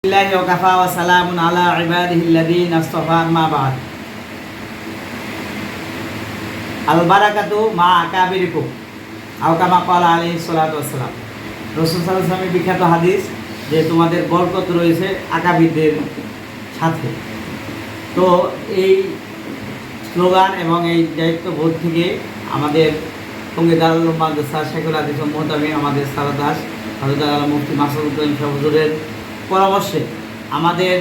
বিল্লাহি ওয়া কাফা ওয়া সালামুন আলা ইবাদিহিল্লাযীনা ইসতাফা আম্মা বা'দ। আল বারাকাতু মা আকাবিরিকুম আও কামা ক্বালা আলাইহিস সালাতু ওয়াস সালাম। রাসূল সাল্লাল্লাহু আলাইহি ওয়াসাল্লামের বিখ্যাত হাদিস যে তোমাদের বরকত রয়েছে আকাবিরদের সাথে। তো এই স্লোগান এবং এই দায়িত্ববোধ থেকে আমাদের টঙ্গী দারুল উলুম মাদ্রাসা শেখুল হাদিস ও মুহতামিম আমাদের সারদ দাস হযরত আল্লামা মুফতি মাসউদ উদ্দিন শাহ হুজুরের পরামর্শে আমাদের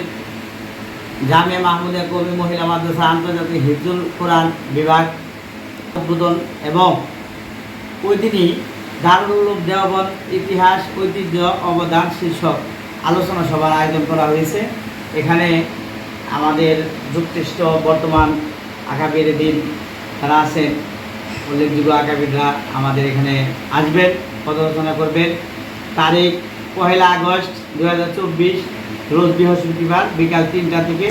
জামিয়া মাহমুদিয়া কওমি মহিলা মাদ্রাসা আন্তর্জাতিক হিফজুল কোরআন বিভাগ উদ্বোধন এবং ওই দিনই দারুল উলুম দেওবন্দ ইতিহাস ঐতিহ্য অবদান শীর্ষক আলোচনা সভার আয়োজন করা হয়েছে। এখানে আমাদের যুক্তিষ্ঠ বর্তমান আকাবির দিন তারা আছেন, উল্লেখযোগ্য আকাবিররা আমাদের এখানে আসবেন, পদচারণা করবেন। তারিখ 1 আগস্ট 2024 রোজ বৃহস্পতিবার বিকাল 3টা থেকে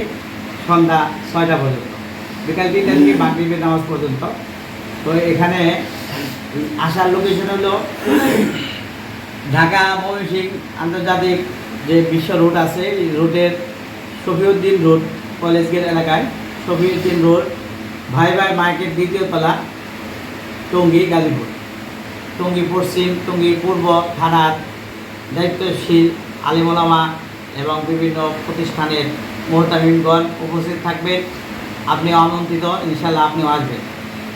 সন্ধ্যা 6টা পর্যন্ত, বিকাল 3টা থেকে মাগরিবের নামাজ পর্যন্ত। তো এখানে আসার লোকেশন হলো ঢাকা ময়মনসিংহ আন্তর্জাতিক যে বিশ্ব রোড আছে, এই রোডের শফিউদ্দিন রোড কলেজ গেট এলাকায়, শফিউদ্দিন রোড ভাই ভাই মার্কেট 2য় তলা, টঙ্গী গাজীপুর। টঙ্গী পশ্চিম, টঙ্গী পূর্ব থানার দায়িত্বশীল আলিম ওলামা এবং বিভিন্ন প্রতিষ্ঠানের মুহতামিমগণ উপস্থিত থাকবেন। আপনি আমন্ত্রিত, ইনশাআল্লাহ আপনিও আসবেন।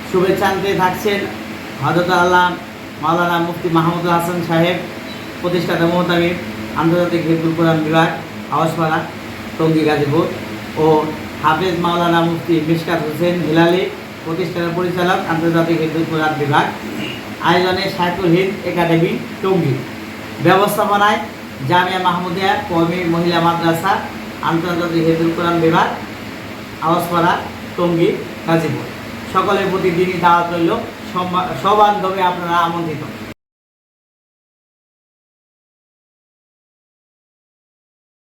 শুভেচ্ছা আনতে থাকছেন হযরত আল্লাহ মাওলানা মুফতি মাহমুদুল হাসান সাহেব, প্রতিষ্ঠাতা মুহতামিম আন্তর্জাতিক হিফজুল কোরআন বিভাগ আওয়াজপাড়া টঙ্গী গাজীপুর, ও হাফেজ মাওলানা মুফতি মিশকাত হোসেন হিলালি, প্রতিষ্ঠানের পরিচালক আন্তর্জাতিক হিফজুল কোরআন বিভাগ। আয়োজনে শায়খুল হিন্দ একাডেমি টঙ্গী। ব্যবস্থাপনায় জামিয়া মাহমুদিয়া কওমি মহিলা মাদ্রাসা আন্তর্জাতিক হিফজুল কোরআন বিভাগ আওয়াজপাড়া টঙ্গী গাজীপুর। সকলের প্রতি দিনই দাওয়াত রইল, সবান্ধবে আপনারা আমন্ত্রিত।